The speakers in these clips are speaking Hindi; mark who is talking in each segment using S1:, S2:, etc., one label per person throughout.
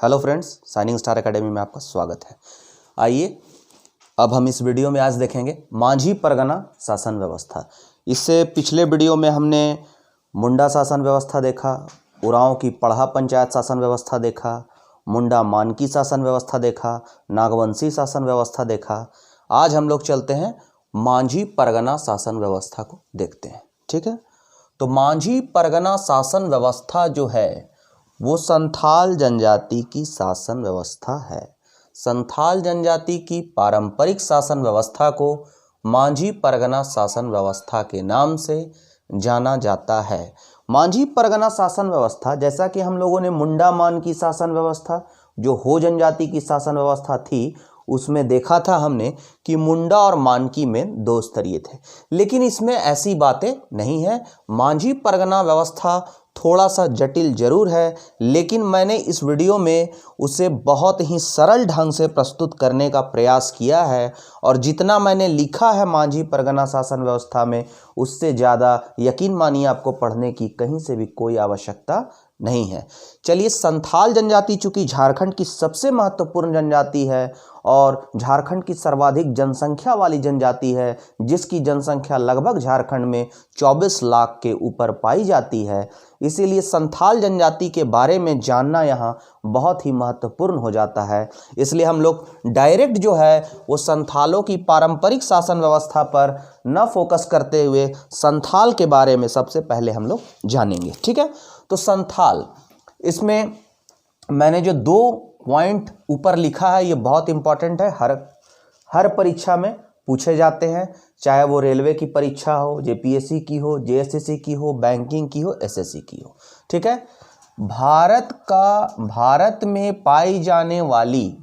S1: Hello friends, shining star academy में आपका स्वागत है। आइए अब हम इस वीडियो में आज देखेंगे मांझी परगना शासन व्यवस्था। इससे पिछले वीडियो में हमने मुंडा शासन व्यवस्था देखा, उरांव की पढ़ा पंचायत शासन व्यवस्था देखा, मुंडा मानकी शासन व्यवस्था देखा, नागवंशी शासन व्यवस्था देखा। आज हम लोग चलते हैं मांझी परगना शासन व्यवस्था को देखते हैं। ठीक है, तो मांझी परगना शासन व्यवस्था जो है वो संथाल जनजाति की शासन व्यवस्था है। संथाल जनजाति की पारंपरिक शासन व्यवस्था को मांझी परगना शासन व्यवस्था के नाम से जाना जाता है। मांझी परगना शासन व्यवस्था, जैसा कि हम लोगों ने मुंडा मान की शासन व्यवस्था जो हो जनजाति की शासन व्यवस्था थी, उसमें देखा था हमने कि मुंडा और मानकी में दो स्तरीय थे, लेकिन इसमें ऐसी बातें नहीं है। मांझी परगना व्यवस्था थोड़ा सा जटिल जरूर है, लेकिन मैंने इस वीडियो में उसे बहुत ही सरल ढंग से प्रस्तुत करने का प्रयास किया है, और जितना मैंने लिखा है मांझी परगना शासन व्यवस्था में, उससे ज़्यादा यकीन मानिए आपको पढ़ने की कहीं से भी कोई आवश्यकता नहीं है। चलिए, संथाल जनजाति चूंकि झारखंड की सबसे महत्वपूर्ण जनजाति है और झारखंड की सर्वाधिक जनसंख्या वाली जनजाति है, जिसकी जनसंख्या लगभग झारखंड में 24 लाख के ऊपर पाई जाती है, इसीलिए संथाल जनजाति के बारे में जानना यहाँ बहुत ही महत्वपूर्ण हो जाता है। इसलिए हम लोग डायरेक्ट जो है वो संथालों की पारंपरिक शासन व्यवस्था पर न फोकस करते हुए संथाल के बारे में सबसे पहले हम लोग जानेंगे। ठीक है, तो संथाल, इसमें मैंने जो दो पॉइंट ऊपर लिखा है ये बहुत इंपॉर्टेंट है, हर परीक्षा में पूछे जाते हैं, चाहे वो रेलवे की परीक्षा हो, जेपीएससी की हो, जेएसएससी की हो, बैंकिंग की हो, एसएससी की हो। ठीक है, भारत में पाई जाने वाली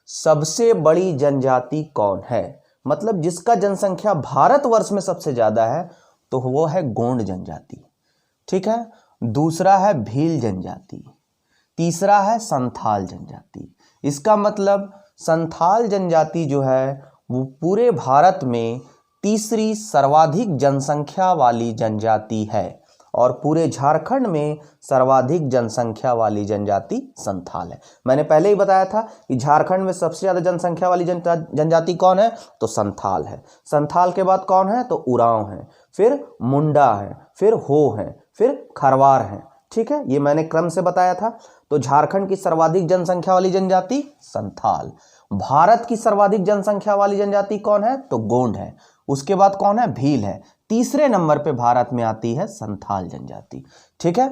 S1: सबसे बड़ी जनजाति कौन है, मतलब जिसका जनसंख्या भारतवर्ष में सबसे ज्यादा है, तो वो है गोंड जनजाति। ठीक है, दूसरा है भील जनजाति, तीसरा है संथाल जनजाति। इसका मतलब संथाल जनजाति जो है वो पूरे भारत में तीसरी सर्वाधिक जनसंख्या वाली जनजाति है, और पूरे झारखंड में सर्वाधिक जनसंख्या वाली जनजाति संथाल है। मैंने पहले ही बताया था कि झारखंड में सबसे ज़्यादा जनसंख्या वाली जनजाति कौन है, तो संथाल है। संथाल के बाद कौन है, तो उरांव है, फिर मुंडा है, फिर हो है, फिर खरवार है। ठीक है, ये मैंने क्रम से बताया था। तो झारखंड की सर्वाधिक जनसंख्या वाली जनजाति संथाल, भारत की सर्वाधिक जनसंख्या वाली जनजाति कौन है, तो गोंड है, उसके बाद कौन है, भील है, तीसरे नंबर पे भारत में आती है संथाल जनजाति। ठीक है,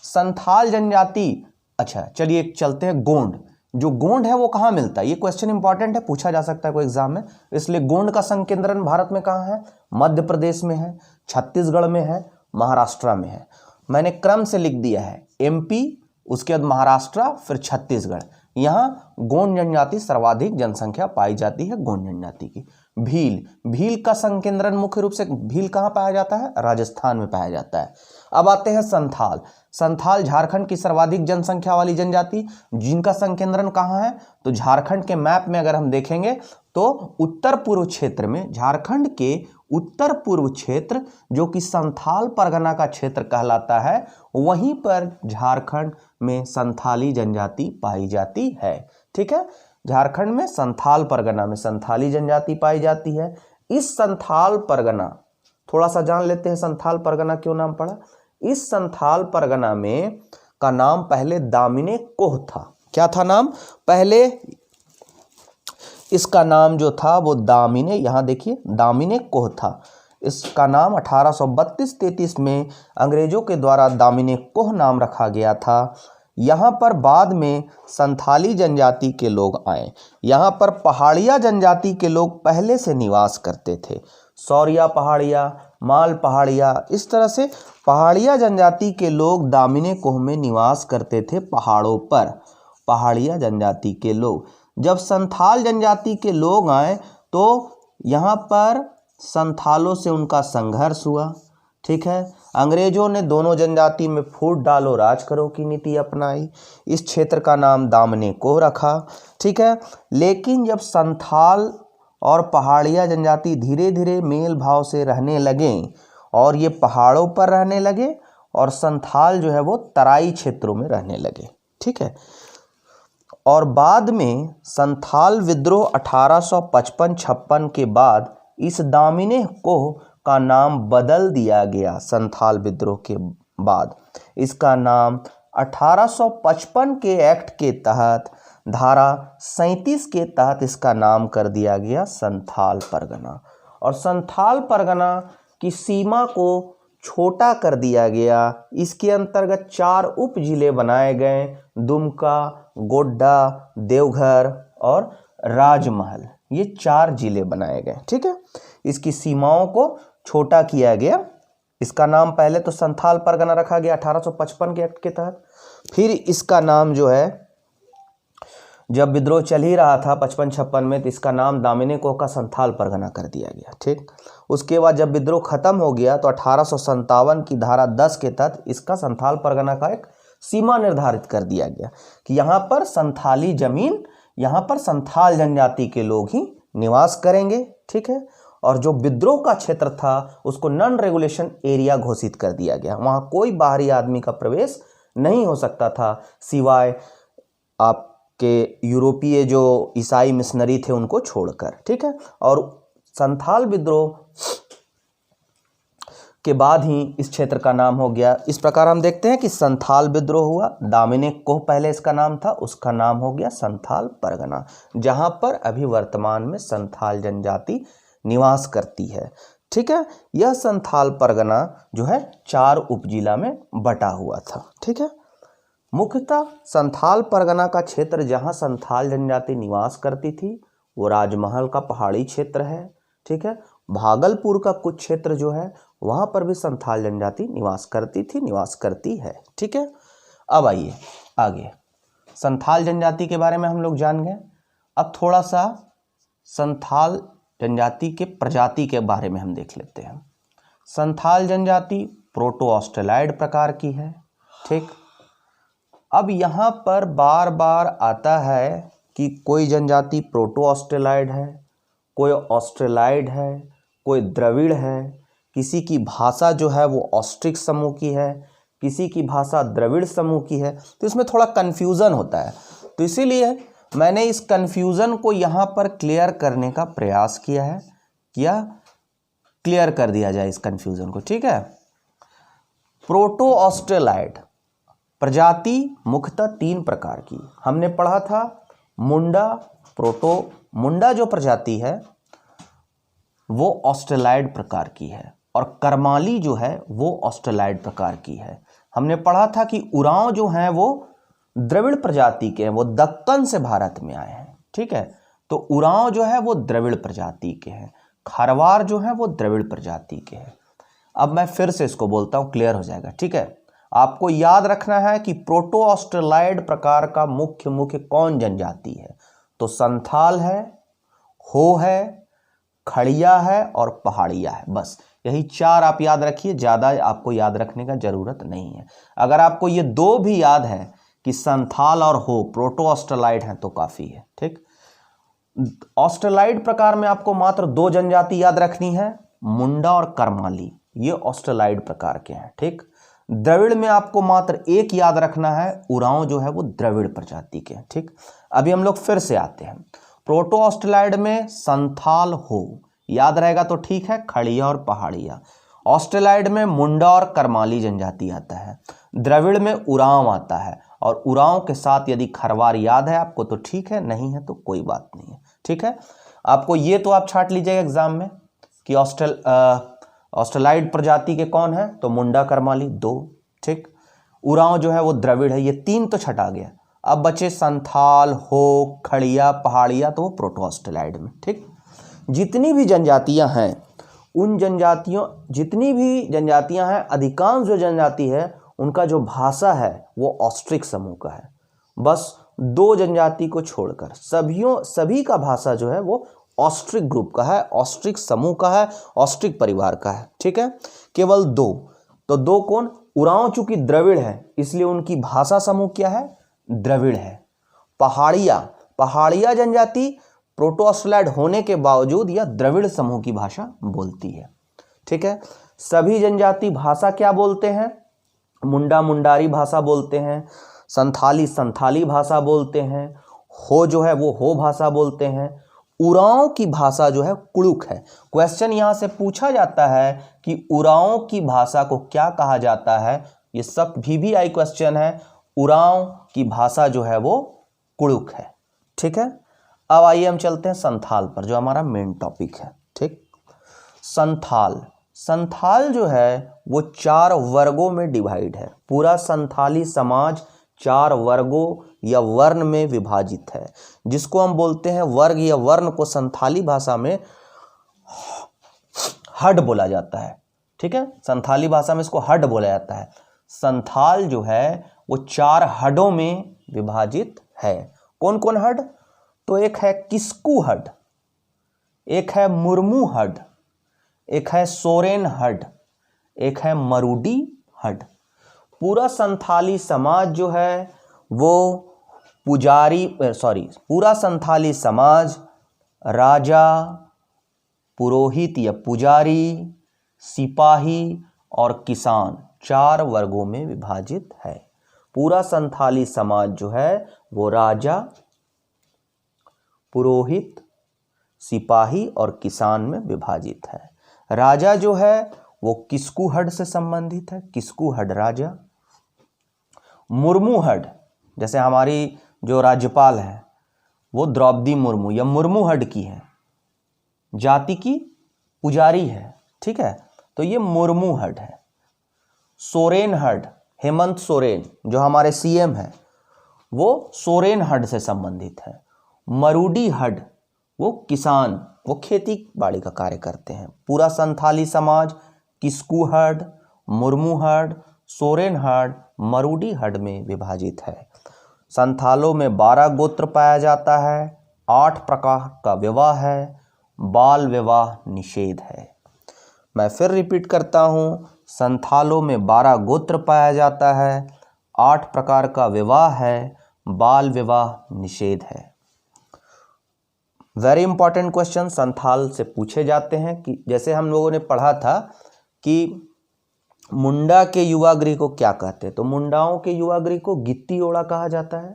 S1: संथाल जनजाति। अच्छा, चलिए चलते हैं गोंड। जो गोंड है वो कहाँ मिलता है, ये क्वेश्चन इंपॉर्टेंट है, पूछा जा सकता है कोई एग्जाम में, इसलिए गोंड का संकेंद्रण भारत में कहाँ है, मध्य प्रदेश में है, छत्तीसगढ़ में है, महाराष्ट्र में है। मैंने क्रम से लिख दिया है, एमपी, उसके बाद महाराष्ट्र, फिर छत्तीसगढ़। यहाँ गोंड जनजाति सर्वाधिक जनसंख्या पाई जाती है, गोंड जनजाति की। भील का संकेंद्रण मुख्य रूप से भील कहाँ पाया जाता है, राजस्थान में पाया जाता है। अब आते हैं संथाल झारखंड की सर्वाधिक जनसंख्या वाली जनजाति, जिनका संकेंद्रण कहाँ है, तो झारखंड के मैप में अगर हम देखेंगे तो उत्तर पूर्व क्षेत्र में, झारखंड के उत्तर पूर्व क्षेत्र जो कि संथाल परगना का क्षेत्र कहलाता है, वहीं पर झारखंड में संथाली जनजाति पाई जाती है। ठीक है, झारखंड में संथाल परगना में संथाली जनजाति पाई जाती है। इस संथाल परगना, थोड़ा सा जान लेते हैं संथाल परगना क्यों नाम पड़ा। इस संथाल परगना में का नाम पहले दामिने कोह था। क्या था नाम पहले, इसका नाम जो था वो दामिने, यहां देखिए दामिने कोह था। इसका नाम 1832-33 में अंग्रेजों के द्वारा दामिने कोह नाम रखा गया था। यहाँ पर बाद में संथाली जनजाति के लोग आए। यहाँ पर पहाड़िया जनजाति के लोग पहले से निवास करते थे, सौरिया पहाड़िया, माल पहाड़िया, इस तरह से पहाड़िया जनजाति के लोग दामिने कोह में निवास करते थे, पहाड़ों पर पहाड़िया जनजाति के लोग। जब संथाल जनजाति के लोग आए तो यहाँ पर संथालों से उनका संघर्ष हुआ। ठीक है, अंग्रेजों ने दोनों जनजाति में फूट डालो राज करो की नीति अपनाई। इस क्षेत्र का नाम दामने कोह रखा। ठीक है, लेकिन जब संथाल और पहाड़िया जनजाति धीरे धीरे मेल भाव से रहने लगे और ये पहाड़ों पर रहने लगे, और संथाल जो है वो तराई क्षेत्रों में रहने लगे। ठीक है, और बाद में संथाल विद्रोह 1855-56 के बाद इस दामिनी कोह का नाम बदल दिया गया। संथाल विद्रोह के बाद इसका नाम 1855 के एक्ट के तहत धारा 37 के तहत इसका नाम कर दिया गया संथाल परगना। और संथाल परगना की सीमा को छोटा कर दिया गया। इसके अंतर्गत 4 उप जिले बनाए गए, दुमका, गोड्डा, देवघर और राजमहल, ये 4 जिले बनाए गए। ठीक है, इसकी सीमाओं को छोटा किया गया। इसका नाम पहले तो संथाल परगना रखा गया 1855 के एक्ट के तहत। फिर इसका नाम जो है, जब विद्रोह चल ही रहा था 55-56 में, तो इसका नाम दामिनी कोह का संथाल परगना कर दिया गया। ठीक, उसके बाद जब विद्रोह खत्म हो गया तो 1857 की धारा 10 के तहत इसका संथाल परगना का एक सीमा निर्धारित कर दिया गया कि यहाँ पर संथाली जमीन, यहाँ पर संथाल जनजाति के लोग ही निवास करेंगे। ठीक है, और जो विद्रोह का क्षेत्र था उसको नॉन रेगुलेशन एरिया घोषित कर दिया गया। वहाँ कोई बाहरी आदमी का प्रवेश नहीं हो सकता था, सिवाय आपके यूरोपीय जो ईसाई मिशनरी थे उनको छोड़कर। ठीक है, और संथाल विद्रोह के बाद ही इस क्षेत्र का नाम हो गया। इस प्रकार हम देखते हैं कि संथाल विद्रोह हुआ, दामिनी कोह पहले इसका नाम था, उसका नाम हो गया संथाल परगना, जहां पर अभी वर्तमान में संथाल जनजाति निवास करती है। ठीक है, यह संथाल परगना जो है 4 उपजिला में बटा हुआ था। ठीक है, मुख्यतः संथाल परगना का क्षेत्र जहां संथाल जनजाति निवास करती थी वो राजमहल का पहाड़ी क्षेत्र है। ठीक है, भागलपुर का कुछ क्षेत्र जो है वहां पर भी संथाल जनजाति निवास करती थी, निवास करती है। ठीक है, अब आइए आगे, संथाल जनजाति के बारे में हम लोग जान गए। अब थोड़ा सा संथाल जनजाति के प्रजाति के बारे में हम देख लेते हैं। संथाल जनजाति प्रोटो ऑस्ट्रेलॉइड प्रकार की है। ठीक, अब यहाँ पर बार बार आता है कि कोई जनजाति प्रोटो ऑस्ट्रेलॉइड है, कोई ऑस्ट्रेलॉइड है, कोई द्रविड़ है, किसी की भाषा जो है वो ऑस्ट्रिक समूह की है, किसी की भाषा द्रविड़ समूह की है। तो इसमें थोड़ा कन्फ्यूज़न होता है, तो इसीलिए मैंने इस कन्फ्यूज़न को यहाँ पर क्लियर करने का प्रयास किया है, क्लियर कर दिया जाए इस कन्फ्यूज़न को। ठीक है, प्रोटो ऑस्ट्रेलॉइड प्रजाति मुख्यतः 3 प्रकार की हमने पढ़ा था। मुंडा, प्रोटो मुंडा जो प्रजाति है वो ऑस्ट्रेलॉइड प्रकार की है, और करमाली जो है वो ऑस्ट्रेलॉइड प्रकार की है। हमने पढ़ा था कि उरांव जो हैं वो द्रविड़ प्रजाति के हैं, वो दक्कन से भारत में आए हैं। ठीक है, तो उरांव जो है वो द्रविड़ प्रजाति के हैं, खरवार जो है वो द्रविड़ प्रजाति के हैं। अब मैं फिर से इसको बोलता हूँ, क्लियर हो जाएगा। ठीक है, आपको याद रखना है कि प्रोटो ऑस्ट्रेलॉइड प्रकार का मुख्य कौन जनजाति है, तो संथाल है, हो है, खड़िया है और पहाड़िया है। बस यही 4 आप याद रखिए, ज़्यादा आपको याद रखने का ज़रूरत नहीं है। अगर आपको ये 2 भी याद है कि संथाल और हो प्रोटो ऑस्ट्रेलॉइड हैं तो काफ़ी है। ठीक, ऑस्ट्रेलॉइड प्रकार में आपको मात्र 2 जनजाति याद रखनी है, मुंडा और करमाली, ये ऑस्ट्रेलॉइड प्रकार के हैं। ठीक, द्रविड़ में आपको मात्र 1 याद रखना है, उरांव जो है वो द्रविड़ प्रजाति के हैं। ठीक, अभी हम लोग फिर से आते हैं। प्रोटो ऑस्ट्रेलॉइड में संथाल हो याद रहेगा तो ठीक है, खड़िया और पहाड़िया। ऑस्ट्रेलॉइड में मुंडा और करमाली जनजाति आता है, द्रविड़ में उरांव आता है, और उरांव के साथ यदि खरवार याद है आपको तो ठीक है, नहीं है तो कोई बात नहीं है। ठीक है, आपको ये तो आप छांट लीजिएगा एग्जाम में कि ऑस्ट्रेलॉइड प्रजाति के कौन है, तो मुंडा करमाली 2। ठीक, उरांव जो है वो द्रविड़ है, ये 3 तो छटा गया। अब बचे संथाल, हो, खड़िया, पहाड़िया, तो वो प्रोटो ऑस्ट्रेलॉइड में। ठीक, जितनी भी जनजातियां हैं उन जनजातियों जितनी भी जनजातियां हैं, अधिकांश जो जनजाति है उनका जो भाषा है वो ऑस्ट्रिक समूह का है। बस 2 जनजाति को छोड़कर सभी का भाषा जो है वो ऑस्ट्रिक ग्रुप का है, ऑस्ट्रिक समूह का है, ऑस्ट्रिक परिवार का है। ठीक है, केवल 2, तो 2 कौन, उरांव चूंकि द्रविड़ है इसलिए उनकी भाषा समूह क्या है, द्रविड़ है। पहाड़िया जनजाति प्रोटो ऑस्ट्रेलॉइड होने के बावजूद यह द्रविड़ समूह की भाषा बोलती है। ठीक है, सभी जनजाति भाषा क्या बोलते हैं, मुंडा मुंडारी भाषा बोलते हैं, संथाली संथाली भाषा बोलते हैं, हो जो है वो हो भाषा बोलते हैं। उरांव की भाषा जो है कुड़ुक है। क्वेश्चन यहां से पूछा जाता है कि उरांव की भाषा को क्या कहा जाता है, ये सब VVI क्वेश्चन है। उरांव की भाषा जो है वो कुड़ुक है। ठीक है, अब आइए हम चलते हैं संथाल पर, जो हमारा मेन टॉपिक है। ठीक, संथाल, संथाल जो है वो 4 वर्गों में डिवाइड है। पूरा संथाली समाज 4 वर्गों या वर्ण में विभाजित है, जिसको हम बोलते हैं वर्ग या वर्ण को संथाली भाषा में हड बोला जाता है। ठीक है, संथाली भाषा में इसको हड बोला जाता है। संथाल जो है वो 4 हडों में विभाजित है। कौन कौन हड? तो एक है किस्कू हड, एक है मुर्मू हड, एक है सोरेन हड, एक है मरूडी हड। पूरा संथाली समाज जो है वो पूरा संथाली समाज राजा, पुरोहित या पुजारी, सिपाही और किसान 4 वर्गों में विभाजित है। पूरा संथाली समाज जो है वो राजा, पुरोहित, सिपाही और किसान में विभाजित है। राजा जो है वो किस्कू हड से संबंधित है, किस्कू हड राजा। मुर्मू हड, जैसे हमारी जो राज्यपाल है वो द्रौपदी मुर्मू या मुर्मू हड की है, जाति की पुजारी है। ठीक है, तो ये मुर्मू हड है। सोरेन हड, हेमंत सोरेन जो हमारे CM है वो सोरेन हड से संबंधित है। मरूडी हड वो किसान, वो खेती बाड़ी का कार्य करते हैं। पूरा संथाली समाज किस्कू हड, मुर्मू हड, सोरेन हड, मरूडी हड में विभाजित है। संथालों में 12 गोत्र पाया जाता है। 8 प्रकार का विवाह है। बाल विवाह निषेध है। मैं फिर रिपीट करता हूँ, संथालों में 12 गोत्र पाया जाता है। 8 प्रकार का विवाह है। बाल विवाह निषेध है। वेरी इंपॉर्टेंट क्वेश्चन संथाल से पूछे जाते हैं कि जैसे हम लोगों ने पढ़ा था कि मुंडा के युवा गृह को क्या कहते हैं, तो मुंडाओं के युवा गृह को गित्ती ओड़ा कहा जाता है।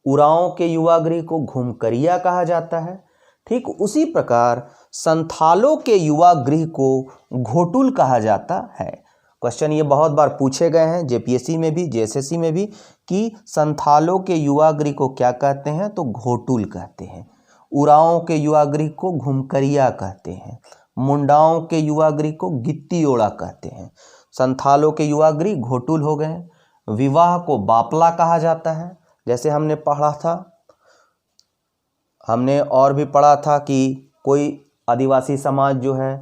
S1: उरांव के युवा गृह को घुमकरिया कहा जाता है। ठीक उसी प्रकार संथालों के युवा गृह को घोटुल कहा जाता है। क्वेश्चन ये बहुत बार पूछे गए हैं JPSC में भी, JSSC में भी, कि संथालों के युवा गृह को क्या कहते हैं, तो घोटुल कहते हैं। उरांव के युवा गृह को घुमकरिया कहते हैं। मुंडाओं के युवा गृह को गित्ती ओड़ा कहते हैं। संथालों के युवा गृह घोटुल हो गए। विवाह को बापला कहा जाता है, जैसे हमने पढ़ा था। हमने और भी पढ़ा था कि कोई आदिवासी समाज जो है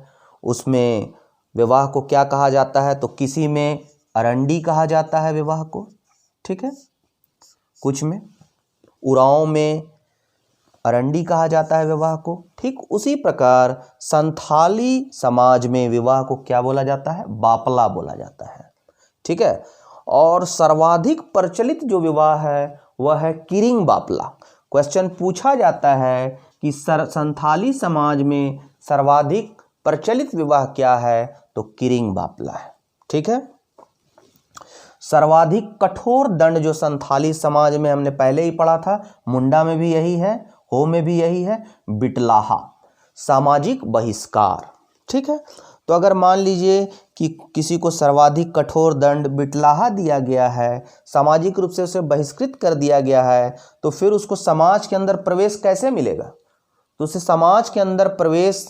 S1: उसमें विवाह को क्या कहा जाता है, तो किसी में अरंडी कहा जाता है विवाह को। ठीक है, कुछ में, उरांव में अरंडी कहा जाता है विवाह को। ठीक उसी प्रकार संथाली समाज में विवाह को क्या बोला जाता है, बापला बोला जाता है। ठीक है, और सर्वाधिक प्रचलित जो विवाह है वह है किरिंग बापला। क्वेश्चन पूछा जाता है कि संथाली समाज में सर्वाधिक प्रचलित विवाह क्या है, तो किरिंग बापला है। ठीक है, सर्वाधिक कठोर दंड जो संथाली समाज में हमने पहले ही पढ़ा था, मुंडा में भी यही है, हो में भी यही है, बिटलाहा, सामाजिक बहिष्कार। ठीक है, तो अगर मान लीजिए कि किसी को सर्वाधिक कठोर दंड बिटलाहा दिया गया है, सामाजिक रूप से उसे बहिष्कृत कर दिया गया है, तो फिर उसको समाज के अंदर प्रवेश कैसे मिलेगा? तो उसे समाज के अंदर प्रवेश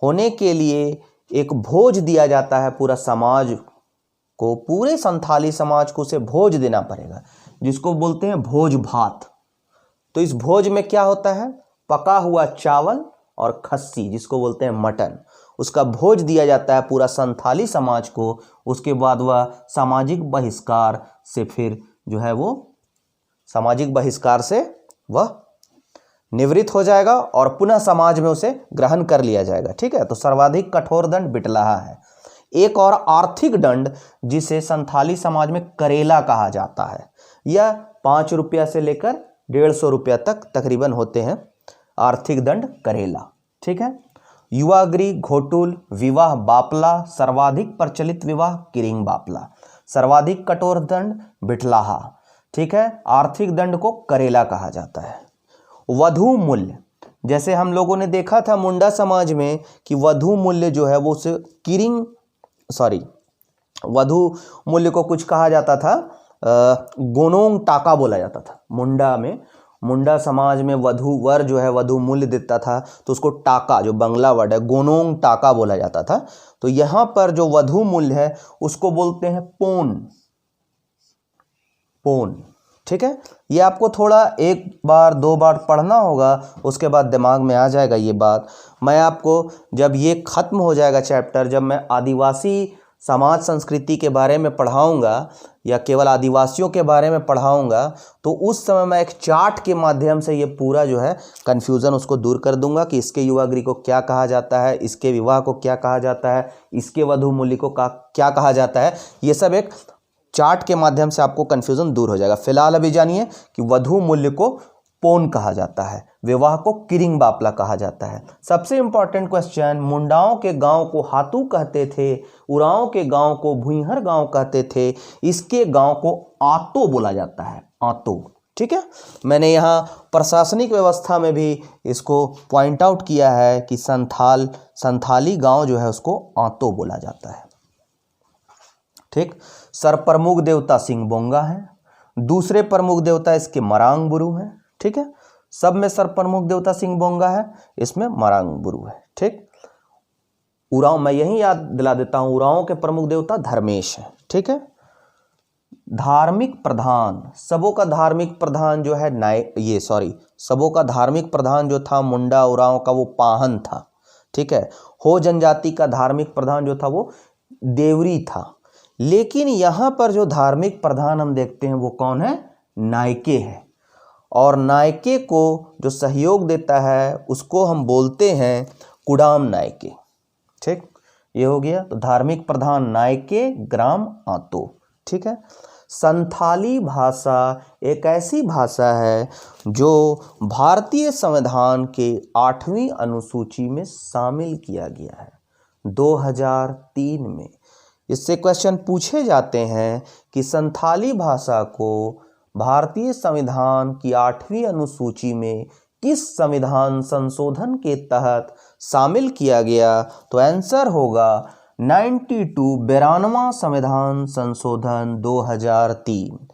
S1: होने के लिए एक भोज दिया जाता है। पूरा समाज को, पूरे संथाली समाज को उसे भोज देना पड़ेगा, जिसको बोलते हैं भोज भात। तो इस भोज में क्या होता है, पका हुआ चावल और खस्सी, जिसको बोलते हैं मटन, उसका भोज दिया जाता है पूरा संथाली समाज को। उसके बाद वह सामाजिक बहिष्कार से फिर जो है वो सामाजिक बहिष्कार से वह निवृत्त हो जाएगा और पुनः समाज में उसे ग्रहण कर लिया जाएगा। ठीक है, तो सर्वाधिक कठोर दंड बिटलाहा है। एक और आर्थिक दंड जिसे संथाली समाज में करेला कहा जाता है, यह 5 रुपया से लेकर 150 रुपया तक तकरीबन होते हैं आर्थिक दंड करेला। ठीक है, युवा गृह घोटुल, विवाह बापला, सर्वाधिक प्रचलित विवाह किरिंग बापला, सर्वाधिक कठोर दंड बिटलाहा। ठीक है, आर्थिक दंड को करेला कहा जाता है। वधू मूल्य, जैसे हम लोगों ने देखा था मुंडा समाज में कि वधू मूल्य जो है वो उसे वधू मूल्य को कुछ कहा जाता था, गोनोंग टाका बोला जाता था। मुंडा समाज में वधू वर जो है वधू मूल्य देता था तो उसको टाका, जो बंगला वर्ड है, गोनोंग टाका बोला जाता था। तो यहां पर जो वधू मूल्य है उसको बोलते हैं पोन। ठीक है, ये आपको थोड़ा एक बार दो बार पढ़ना होगा, उसके बाद दिमाग में आ जाएगा ये बात। मैं आपको जब ये खत्म हो जाएगा चैप्टर, जब मैं आदिवासी समाज संस्कृति के बारे में पढ़ाऊंगा या केवल आदिवासियों के बारे में पढ़ाऊंगा, तो उस समय मैं एक चार्ट के माध्यम से ये पूरा जो है कन्फ्यूज़न उसको दूर कर दूंगा कि इसके युवागृह को क्या कहा जाता है, इसके विवाह को क्या कहा जाता है, इसके वधू मूल्य को क्या कहा जाता है। ये सब एक चार्ट के माध्यम से आपको कन्फ्यूज़न दूर हो जाएगा। फिलहाल अभी जानिए कि वधू मूल्य को पोन कहा जाता है, विवाह को किरिंग बापला कहा जाता है। सबसे इंपॉर्टेंट क्वेश्चन, मुंडाओं के गांव को हातू कहते थे, उरांव के गांव को भुईहर गांव कहते थे, इसके गांव को आतो बोला जाता है, आतो। ठीक है, मैंने यहाँ प्रशासनिक व्यवस्था में भी इसको पॉइंट आउट किया है कि संथाली गांव जो है उसको आतो बोला जाता है। ठीक, सरप्रमुख देवता सिंह बोंगा है, दूसरे प्रमुख देवता इसके मरांग बुरु हैं। ठीक है, सब में सरप्रमुख देवता सिंह बोंगा है, इसमें मरांग बुरु है। ठीक, उरांव, मैं यही याद दिला देता हूं, उरांव के प्रमुख देवता धर्मेश है। ठीक है, धार्मिक प्रधान, सबों का धार्मिक प्रधान जो है सबों का धार्मिक प्रधान जो था मुंडा उरांव का वो पाहन था। ठीक है, हो जनजाति का धार्मिक प्रधान जो था वो देवरी था। लेकिन यहाँ पर जो धार्मिक प्रधान हम देखते हैं वो कौन है, नायके है। और नायके को जो सहयोग देता है उसको हम बोलते हैं कुडाम नायके। ठीक, ये हो गया। तो धार्मिक प्रधान नायके, ग्राम आतो। ठीक है, संथाली भाषा एक ऐसी भाषा है जो भारतीय संविधान के 8वीं अनुसूची में शामिल किया गया है 2003 में। इससे क्वेश्चन पूछे जाते हैं कि संथाली भाषा को भारतीय संविधान की 8वीं अनुसूची में किस संविधान संशोधन के तहत शामिल किया गया, तो आंसर होगा 92वां संविधान संशोधन 2003।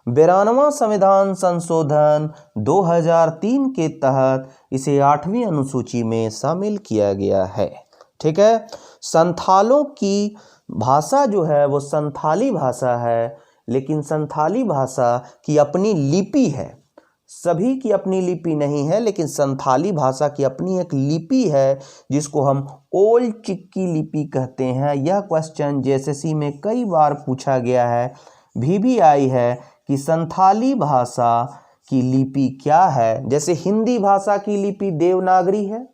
S1: 92वां संविधान संशोधन 2003 के तहत इसे 8वीं अनुसूची में शामिल किया गया है। ठीक है, संथालों की भाषा जो है वो संथाली भाषा है, लेकिन संथाली भाषा की अपनी लिपि है। सभी की अपनी लिपि नहीं है, लेकिन संथाली भाषा की अपनी एक लिपि है जिसको हम ओल्ड चिक्की लिपि कहते हैं। यह क्वेश्चन जेएसएससी में कई बार पूछा गया है, भी आई है कि संथाली भाषा की लिपि क्या है। जैसे हिंदी भाषा की लिपि देवनागरी है,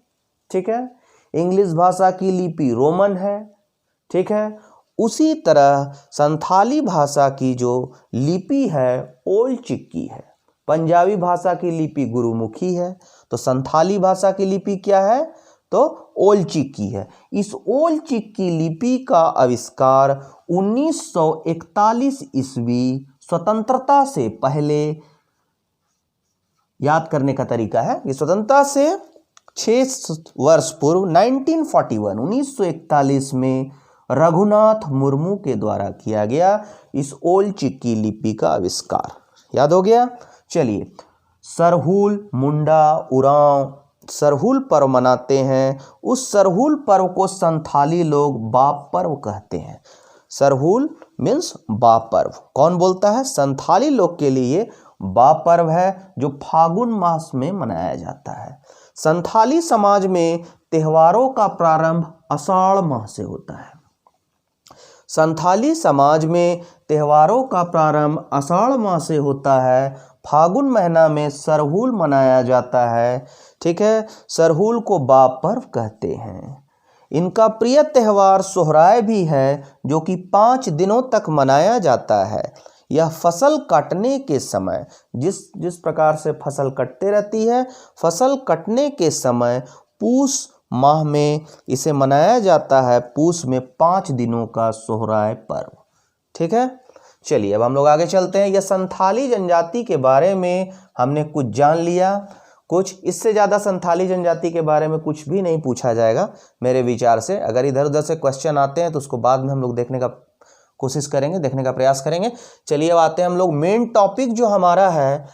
S1: ठीक है, इंग्लिश भाषा की लिपि रोमन है, ठीक है, उसी तरह संथाली भाषा की जो लिपि है ओल्ड चिक्की है। पंजाबी भाषा की लिपि गुरुमुखी है, तो संथाली भाषा की लिपि क्या है, तो ओल्ड चिक्की है। इस ओल्ड चिक्की लिपि का आविष्कार 1941 ईस्वी स्वतंत्रता से पहले, याद करने का तरीका है कि स्वतंत्रता से 6 वर्ष पूर्व 1941 में रघुनाथ मुर्मू के द्वारा किया गया इस ओल्ड चिक्की लिपि का आविष्कार। याद हो गया। चलिए, सरहुल, मुंडा, उरांव सरहुल पर्व मनाते हैं। उस सरहुल पर्व को संथाली लोग बाप पर्व कहते हैं। सरहुल मीन्स बाप पर्व कौन बोलता है, संथाली लोग के लिए बाप पर्व है जो फागुन मास में मनाया जाता है। संथाली समाज में त्योहारों का प्रारंभ आषाढ़ माह से होता है। संथाली समाज में त्योहारों का प्रारंभ आषाढ़ माह से होता है। फागुन महीना में सरहुल मनाया जाता है। ठीक है, सरहुल को बाप पर्व कहते हैं। इनका प्रिय त्यौहार सोहराय भी है जो कि 5 दिनों तक मनाया जाता है। यह फसल काटने के समय, जिस प्रकार से फसल कटते रहती है, फसल कटने के समय पूस माह में इसे मनाया जाता है। पूस में 5 दिनों का सोहराय पर्व। ठीक है, चलिए अब हम लोग आगे चलते हैं। यह संथाली जनजाति के बारे में हमने कुछ जान लिया। कुछ इससे ज़्यादा संथाली जनजाति के बारे में कुछ भी नहीं पूछा जाएगा मेरे विचार से। अगर इधर उधर से क्वेश्चन आते हैं तो उसको बाद में हम लोग देखने का कोशिश करेंगे, देखने का प्रयास करेंगे। चलिए अब आते हैं हम लोग मेन टॉपिक जो हमारा है,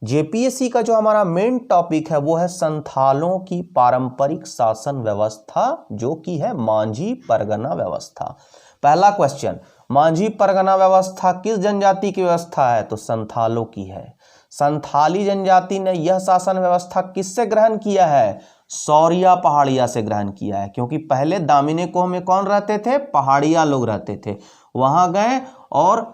S1: जेपीएससी का जो हमारा मेन टॉपिक है वो है संथालों की पारंपरिक शासन व्यवस्था, जो कि है मांझी परगना व्यवस्था। पहला क्वेश्चन, मांझी परगना व्यवस्था किस जनजाति की व्यवस्था है? तो संथालों की है। संथाली जनजाति ने यह शासन व्यवस्था किससे ग्रहण किया है? सौरिया पहाड़िया से ग्रहण किया है, क्योंकि पहले दामिनी कोह में कौन रहते थे? पहाड़िया लोग रहते थे। वहां गए और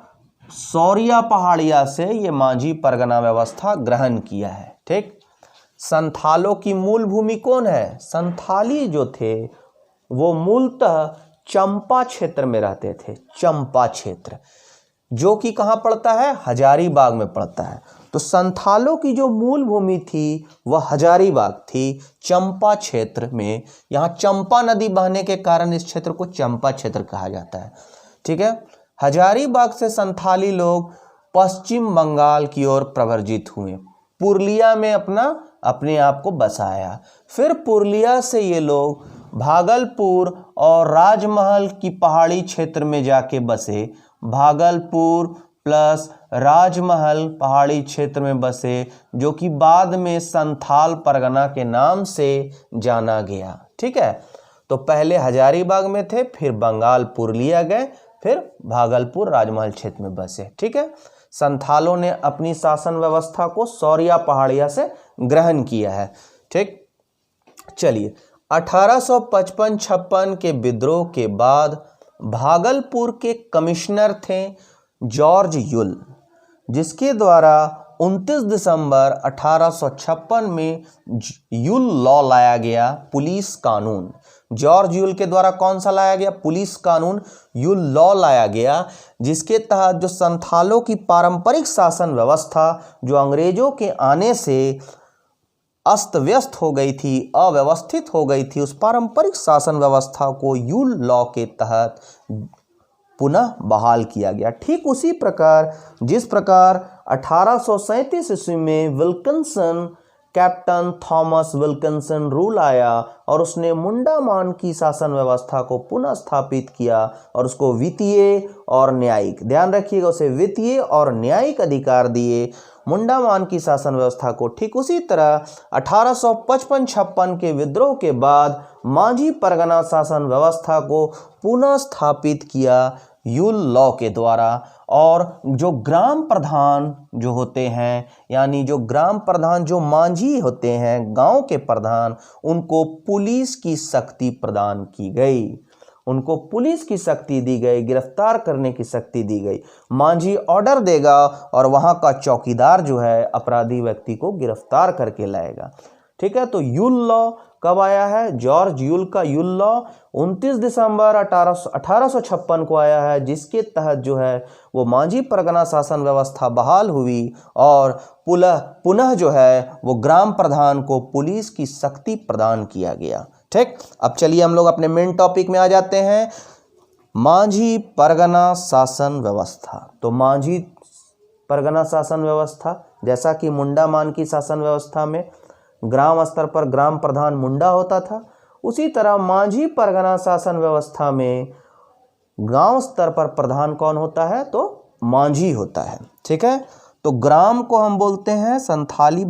S1: सौरिया पहाड़िया से ये मांझी परगना व्यवस्था ग्रहण किया है। ठीक। संथालों की मूल भूमि कौन है? संथाली जो थे वो मूलतः चंपा क्षेत्र में रहते थे। चंपा क्षेत्र जो कि कहाँ पड़ता है? हजारीबाग में पड़ता है। तो संथालों की जो मूल भूमि थी वह हजारीबाग थी, चंपा क्षेत्र में। यहाँ चंपा नदी बहने के कारण इस क्षेत्र को चंपा क्षेत्र कहा जाता है। ठीक है। हजारीबाग से संथाली लोग पश्चिम बंगाल की ओर प्रवर्जित हुए, पुरुलिया में अपने आप को बसाया। फिर पुरुलिया से ये लोग भागलपुर और राजमहल की पहाड़ी क्षेत्र में जाके बसे। भागलपुर प्लस राजमहल पहाड़ी क्षेत्र में बसे, जो कि बाद में संथाल परगना के नाम से जाना गया। ठीक है। तो पहले हजारीबाग में थे, फिर बंगाल पुरुलिया गए, फिर भागलपुर राजमहल क्षेत्र में बसे। ठीक है। संथालों ने अपनी शासन व्यवस्था को सौरिया पहाड़िया से ग्रहण किया है। ठीक। चलिए, 1855-56 के विद्रोह के बाद भागलपुर के कमिश्नर थे जॉर्ज यूल, जिसके द्वारा 29 दिसंबर 1856 में यूल लॉ लाया गया, पुलिस कानून। जॉर्ज यूल के द्वारा कौन सा लाया गया? पुलिस कानून, यूल लॉ लाया गया, जिसके तहत जो संथालों की पारंपरिक शासन व्यवस्था जो अंग्रेजों के आने से अस्त व्यस्त हो गई थी, अव्यवस्थित हो गई थी, उस पारंपरिक शासन व्यवस्था को यूल लॉ के तहत पुनः बहाल किया गया। ठीक उसी प्रकार जिस प्रकार 1837 ईस्वी में Wilkinson, captain Thomas Wilkinson rule आया और उसने मुंडामान की शासन व्यवस्था को पुनः स्थापित किया और उसको वित्तीय और न्यायिक, ध्यान रखिएगा, उसे वित्तीय और न्यायिक अधिकार दिए मुंडामान की शासन व्यवस्था को। ठीक उसी तरह 1855-56 के विद्रोह के बाद मांझी परगना शासन व्यवस्था को पुनः स्थापित किया यूल लॉ के द्वारा। और जो ग्राम प्रधान जो होते हैं, यानी जो ग्राम प्रधान जो मांझी होते हैं, गांव के प्रधान, उनको पुलिस की शक्ति प्रदान की गई। उनको पुलिस की शक्ति दी गई, गिरफ्तार करने की शक्ति दी गई। मांझी ऑर्डर देगा और वहां का चौकीदार जो है अपराधी व्यक्ति को गिरफ्तार करके लाएगा। ठीक है। तो यूल लॉ कब आया है? जॉर्ज यूल का यूल लॉ 29 दिसंबर 1856 को आया है, जिसके तहत जो है वो मांझी परगना शासन व्यवस्था बहाल हुई और पुनः जो है वो ग्राम प्रधान को पुलिस की शक्ति प्रदान किया गया। ठीक। अब चलिए हम लोग अपने मेन टॉपिक में आ जाते हैं, मांझी परगना शासन व्यवस्था। तो मांझी परगना शासन व्यवस्था, जैसा कि मुंडामान की शासन व्यवस्था में ग्राम स्तर पर ग्राम प्रधान मुंडा होता था, उसी तरह मांझी परगना शासन व्यवस्था में गांव स्तर पर प्रधान कौन होता है? तो मांझी होता है। ठीक है। तो ग्राम को हम बोलते हैं संथाली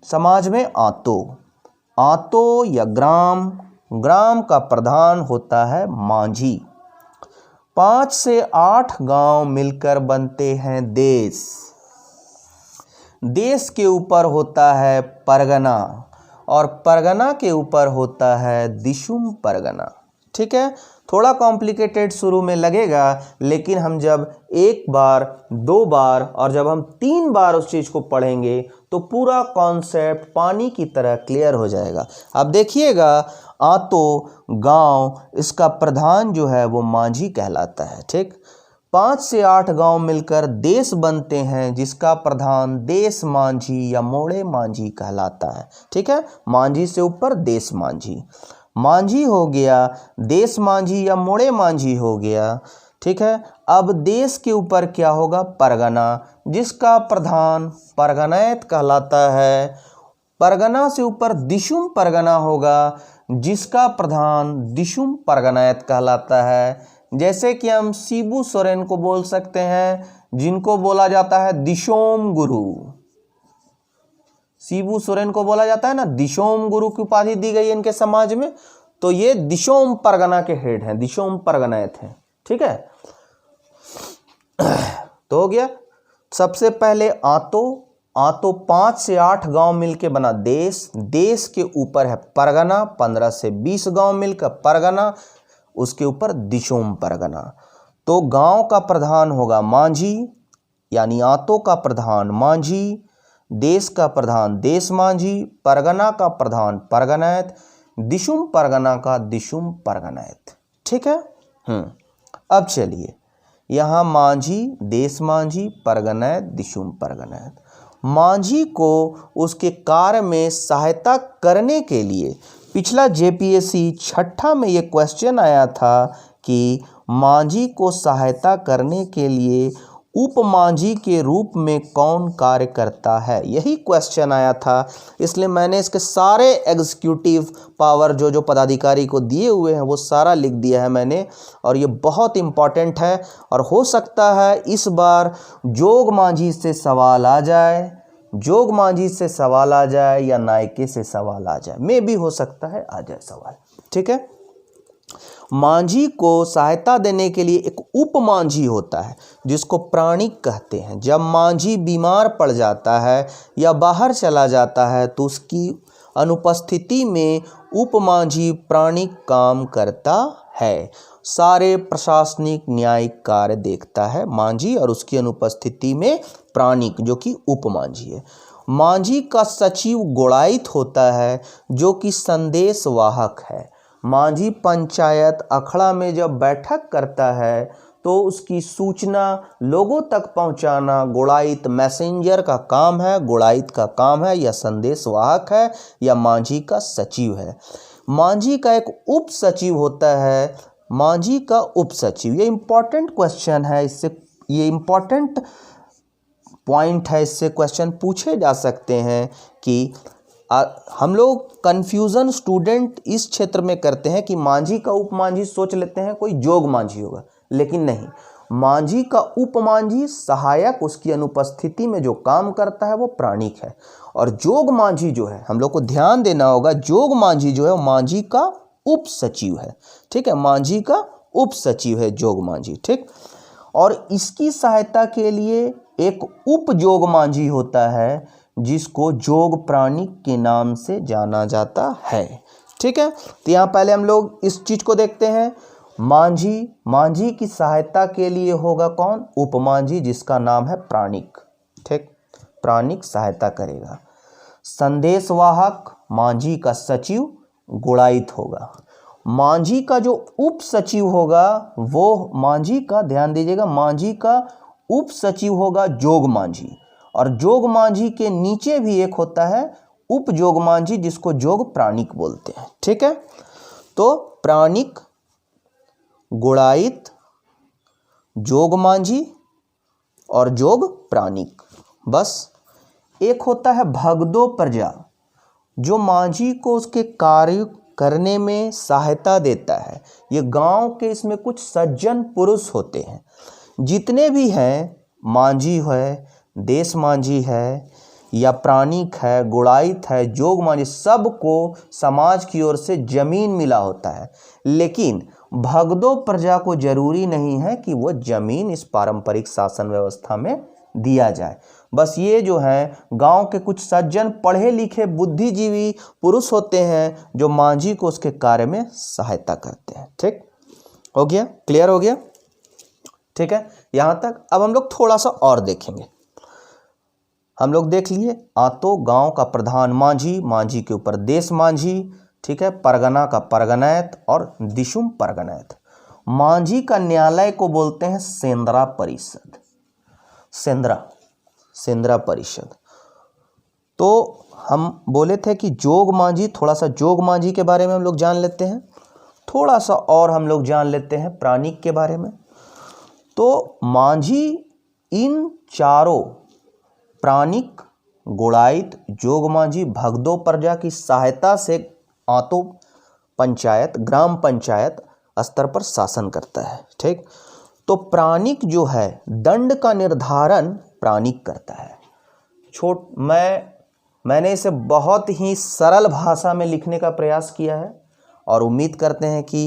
S1: समाज में आतो। आतो या ग्राम, ग्राम का प्रधान होता है मांझी। 5 से 8 गांव मिलकर बनते हैं देश। देश के ऊपर होता है परगना और परगना के ऊपर होता है दिशुम परगना। ठीक है। थोड़ा कॉम्प्लिकेटेड शुरू में लगेगा, लेकिन हम जब एक बार, दो बार और जब हम 3 बार उस चीज़ को पढ़ेंगे तो पूरा कॉन्सेप्ट पानी की तरह क्लियर हो जाएगा। अब देखिएगा, आतो गांव, इसका प्रधान जो है वो मांझी कहलाता है। ठीक। 5 से 8 गांव मिलकर देश बनते हैं, जिसका प्रधान देश मांझी या मोड़े मांझी कहलाता है। ठीक है। मांझी से ऊपर देश मांझी। मांझी हो गया, देश मांझी या मोड़े मांझी हो गया। ठीक है। अब देश के ऊपर क्या होगा, परगना, जिसका प्रधान परगनैत कहलाता है। परगना से ऊपर दिशुम परगना होगा, जिसका प्रधान दिशुम परगनैत कहलाता है। जैसे कि हम शिबू सोरेन को बोल सकते हैं, जिनको बोला जाता है दिशोम गुरु। शिबू सोरेन को बोला जाता है ना, दिशोम गुरु की उपाधि दी गई है इनके समाज में, तो ये दिशोम परगना के हेड हैं, दिशोम परगनैत हैं। ठीक है, तो हो गया। सबसे पहले आतो 5 से 8 गांव मिलके बना देश, देश के ऊपर है परगना, 15 से 20 गांव मिलकर परगना, उसके ऊपर दिशोम परगना। तो गांव का प्रधान होगा मांझी, यानी आतो का प्रधान मांझी, देश का प्रधान देश मांझी, परगना का प्रधान परगनैत, दिशुम परगना का दिशुम परगनैत। ठीक है। अब चलिए, यहाँ मांझी, देश मांझी, परगनैत, दिशुम परगनैत। मांझी को उसके कार्य में सहायता करने के लिए पिछला जेपीएससी 6ठा में ये क्वेश्चन आया था कि मांझी को सहायता करने के लिए उपमांझी के रूप में कौन कार्य करता है, यही क्वेश्चन आया था। इसलिए मैंने इसके सारे एग्जीक्यूटिव पावर जो पदाधिकारी को दिए हुए हैं वो सारा लिख दिया है मैंने, और ये बहुत इम्पॉर्टेंट है। और हो सकता है इस बार जोग मांझी से सवाल आ जाए, जोग मांझी से सवाल आ जाए या नायके से सवाल आ जाए, मे भी हो सकता है आ जाए सवाल। ठीक है। मांझी को सहायता देने के लिए एक उपमांझी होता है, जिसको प्राणिक कहते हैं। जब मांझी बीमार पड़ जाता है या बाहर चला जाता है तो उसकी अनुपस्थिति में उपमांझी प्राणिक काम करता है, सारे प्रशासनिक न्यायिक कार्य देखता है मांझी, और उसकी अनुपस्थिति में प्राणिक जो कि उपमांझी है। मांझी का सचिव गुणायत होता है, जो कि संदेश वाहक है। मांझी पंचायत अखड़ा में जब बैठक करता है तो उसकी सूचना लोगों तक पहुंचाना गुणायत मैसेंजर का काम है, गुणायत का काम है, या संदेश वाहक है, या मांझी का सचिव है। मांझी का एक उप सचिव होता है, मांझी का उप सचिव, ये इंपॉर्टेंट क्वेश्चन है, इससे ये इंपॉर्टेंट पॉइंट है, इससे क्वेश्चन पूछे जा सकते हैं कि हम लोग कन्फ्यूज़न स्टूडेंट इस क्षेत्र में करते हैं कि मांझी का उपमांझी सोच लेते हैं कोई जोग मांझी होगा, लेकिन नहीं, मांझी का उपमांझी सहायक उसकी अनुपस्थिति में जो काम करता है वो प्राणिक है। और जोग मांझी जो है, हम लोग को ध्यान देना होगा, जोग मांझी जो है वो मांझी का उप सचिव है। ठीक है, मांझी का उप सचिव है जोग मांझी। ठीक, और इसकी सहायता के लिए एक उप जोग मांझी होता है, जिसको जोग प्राणिक के नाम से जाना जाता है। ठीक है, तो यहाँ पहले हम लोग इस चीज को देखते हैं। मांझी की सहायता के लिए होगा कौन, उपमांझी, जिसका नाम है प्राणिक। ठीक, प्राणिक सहायता करेगा। संदेशवाहक मांझी का सचिव गुणायत होगा। मांझी का जो उप सचिव होगा वो मांझी का, ध्यान दीजिएगा, मांझी का उप सचिव होगा जोग मांझी, और जोग मांझी के नीचे भी एक होता है उप जोग मांझी, जिसको जोग प्राणिक बोलते हैं। ठीक है, तो प्राणिक, गुणायत, जोग मांझी और जोग प्राणिक। बस एक होता है भगदो प्रजा, जो मांझी को उसके कार्य करने में सहायता देता है। ये गांव के इसमें कुछ सज्जन पुरुष होते हैं, जितने भी हैं, मांझी है, देश मांझी है, या प्राणिक है, गुणायत है, जोग मांझी, सबको समाज की ओर से जमीन मिला होता है। लेकिन भगदो प्रजा को जरूरी नहीं है कि वो जमीन इस पारंपरिक शासन व्यवस्था में दिया जाए। बस ये जो है गांव के कुछ सज्जन पढ़े लिखे बुद्धिजीवी पुरुष होते हैं, जो मांझी को उसके कार्य में सहायता करते हैं। ठीक हो गया, क्लियर हो गया। ठीक है, यहां तक। अब हम लोग थोड़ा सा और देखेंगे। हम लोग देख लिए, आतो गांव का प्रधान मांझी, मांझी के ऊपर देश मांझी, ठीक है, परगना का परगनैत और दिशुम परगनैत। मांझी का न्यायालय को बोलते हैं सेंद्रा परिषद, सेंद्रा परिषद। तो हम बोले थे कि जोग मांझी, थोड़ा सा जोग मांझी के बारे में हम लोग जान लेते हैं, थोड़ा सा और हम लोग जान लेते हैं प्राणिक के बारे में। तो मांझी इन चारों प्राणिक, गुणायत, जोग मांझी, भगदो प्रजा की सहायता से आंतों पंचायत, ग्राम पंचायत स्तर पर शासन करता है। ठीक, तो प्राणिक जो है दंड का निर्धारण प्राणिक करता है। मैंने इसे बहुत ही सरल भाषा में लिखने का प्रयास किया है और उम्मीद करते हैं कि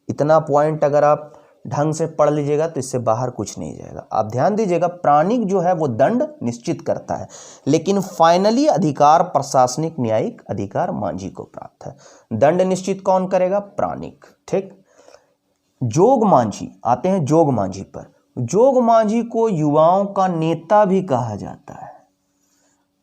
S1: इतना पॉइंट अगर आप ढंग से पढ़ लीजिएगा तो इससे बाहर कुछ नहीं जाएगा। आप ध्यान दीजिएगा, प्राणिक जो है वो दंड निश्चित करता है, लेकिन फाइनली अधिकार प्रशासनिक न्यायिक अधिकार मांझी को प्राप्त है। दंड निश्चित कौन करेगा? प्राणिक। ठीक, जोग मांझी, आते हैं जोग मांझी पर। जोग मांझी को युवाओं का नेता भी कहा जाता है,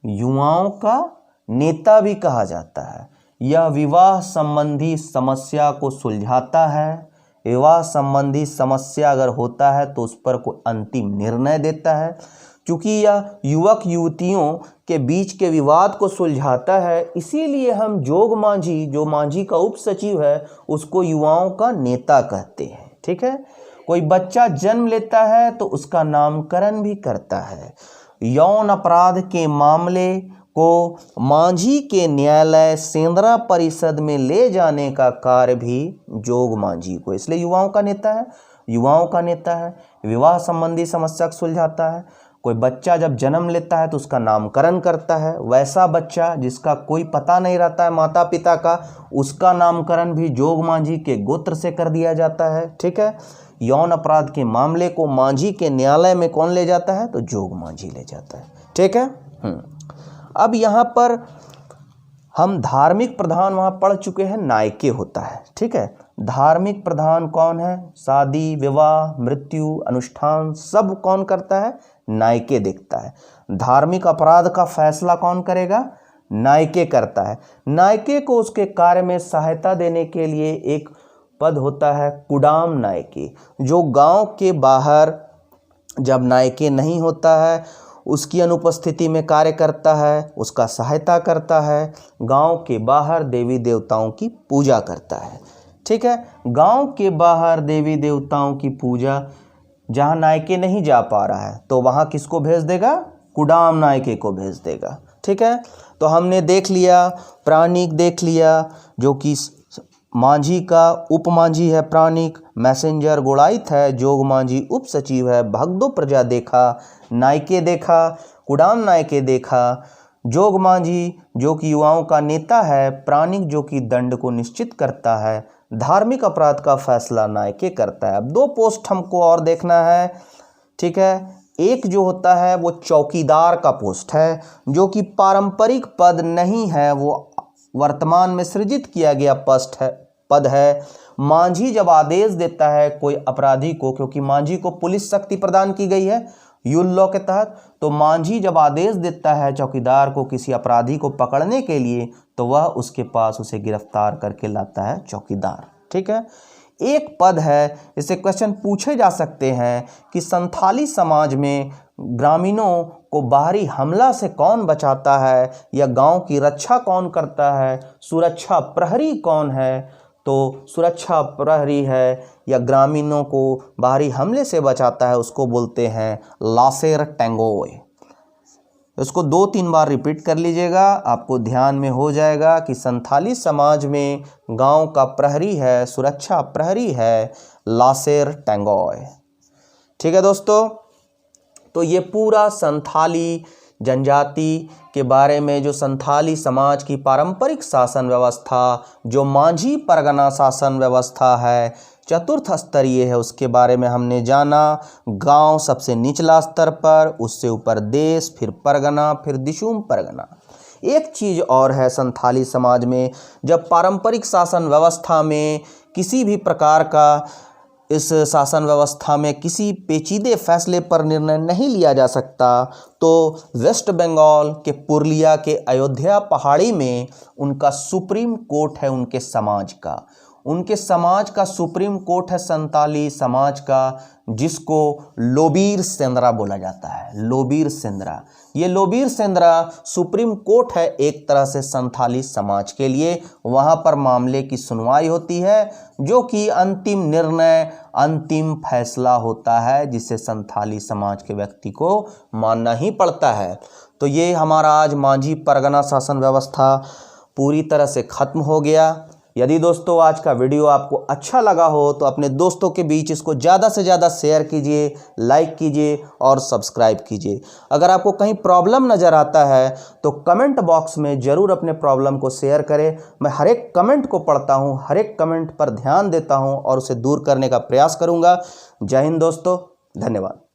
S1: युवाओं का नेता भी कहा जाता है। यह विवाह संबंधी समस्या को सुलझाता है। विवाह संबंधी समस्या अगर होता है तो उस पर कोई अंतिम निर्णय देता है। क्योंकि यह युवक युवतियों के बीच के विवाद को सुलझाता है, इसीलिए हम जोग मांझी, जो मांझी का उप सचिव है, उसको युवाओं का नेता कहते हैं। ठीक है, कोई बच्चा जन्म लेता है तो उसका नामकरण भी करता है। यौन अपराध के मामले को मांझी के न्यायालय सेंद्रा परिषद में ले जाने का कार्य भी जोग मांझी को, इसलिए युवाओं का नेता है, युवाओं का नेता है। विवाह संबंधी समस्या को सुलझाता है। कोई बच्चा जब जन्म लेता है तो उसका नामकरण करता है। वैसा बच्चा जिसका कोई पता नहीं रहता है माता पिता का, उसका नामकरण भी जोग मांझी के गोत्र से कर दिया जाता है। ठीक है, यौन अपराध के मामले को मांझी के न्यायालय में कौन ले जाता है? तो जोग मांझी ले जाता है। ठीक है, अब यहाँ पर हम धार्मिक प्रधान वहाँ पढ़ चुके हैं, नायके होता है। ठीक है, धार्मिक प्रधान कौन है? शादी, विवाह, मृत्यु, अनुष्ठान सब कौन करता है? नायके देखता है। धार्मिक अपराध का फैसला कौन करेगा? नायके करता है। नायके को उसके कार्य में सहायता देने के लिए एक पद होता है कुडाम नायके, जो गांव के बाहर जब नायके नहीं होता है उसकी अनुपस्थिति में कार्य करता है, उसका सहायता करता है। गांव के बाहर देवी देवताओं की पूजा करता है। ठीक है, गांव के बाहर देवी देवताओं की पूजा जहां नायके नहीं जा पा रहा है तो वहां किसको भेज देगा? कुडाम नायके को भेज देगा। ठीक है, तो हमने देख लिया, प्राणिक देख लिया जो कि मांझी का उप मांझी है, प्राणिक, मैसेंजर गुणायत है, जोग मांझी उप सचिव है, भगदो प्रजा देखा, नायके देखा, कुडाम नायके देखा, जोग मांझी जो कि युवाओं का नेता है, प्राणिक जो कि दंड को निश्चित करता है, धार्मिक अपराध का फैसला नायके करता है। अब दो पोस्ट हमको और देखना है। ठीक है, एक जो होता है वो चौकीदार का पोस्ट है, जो कि पारंपरिक पद नहीं है, वो वर्तमान में सृजित किया गया पद है। मांझी जब आदेश देता है कोई अपराधी को, क्योंकि मांझी को पुलिस शक्ति प्रदान की गई है यूल लॉ के तहत, तो मांझी जब आदेश देता है चौकीदार को किसी अपराधी को पकड़ने के लिए तो वह उसके पास उसे गिरफ्तार करके लाता है चौकीदार। ठीक है, एक पद है, इससे क्वेश्चन पूछे जा सकते हैं कि संथाली समाज में ग्रामीणों को बाहरी हमला से कौन बचाता है या गांव की रक्षा कौन करता है? सुरक्षा प्रहरी कौन है? तो सुरक्षा प्रहरी है या ग्रामीणों को बाहरी हमले से बचाता है, उसको बोलते हैं लासेर टेंगोय। इसको 2-3 बार रिपीट कर लीजिएगा, आपको ध्यान में हो जाएगा कि संथाली समाज में गांव का प्रहरी है, सुरक्षा प्रहरी है, लासेर टेंगोय। ठीक है दोस्तों, तो ये पूरा संथाली जनजाति के बारे में, जो संथाली समाज की पारंपरिक शासन व्यवस्था, जो मांझी परगना शासन व्यवस्था है, चतुर्थ स्तरीय है, उसके बारे में हमने जाना। गांव सबसे निचला स्तर पर, उससे ऊपर देश, फिर परगना, फिर दिशुम परगना। एक चीज़ और है संथाली समाज में, जब पारंपरिक शासन व्यवस्था में किसी भी प्रकार का, इस शासन व्यवस्था में किसी पेचीदे फैसले पर निर्णय नहीं लिया जा सकता, तो वेस्ट बंगाल के पुरुलिया के अयोध्या पहाड़ी में उनका सुप्रीम कोर्ट है, उनके समाज का सुप्रीम कोर्ट है संथाली समाज का, जिसको लोबीर सेंद्रा बोला जाता है। लोबीर सेंद्रा ये लोबीर सेंद्रा सुप्रीम कोर्ट है एक तरह से संथाली समाज के लिए। वहां पर मामले की सुनवाई होती है, जो कि अंतिम निर्णय, अंतिम फैसला होता है, जिसे संथाली समाज के व्यक्ति को मानना ही पड़ता है। तो ये हमारा आज मांझी परगना शासन व्यवस्था पूरी तरह से खत्म हो गया। यदि दोस्तों आज का वीडियो आपको अच्छा लगा हो तो अपने दोस्तों के बीच इसको ज़्यादा से ज़्यादा शेयर कीजिए, लाइक कीजिए और सब्सक्राइब कीजिए। अगर आपको कहीं प्रॉब्लम नज़र आता है तो कमेंट बॉक्स में ज़रूर अपने प्रॉब्लम को शेयर करें। मैं हर एक कमेंट को पढ़ता हूँ, हर एक कमेंट पर ध्यान देता हूँ और उसे दूर करने का प्रयास करूँगा। जय हिंद दोस्तों, धन्यवाद।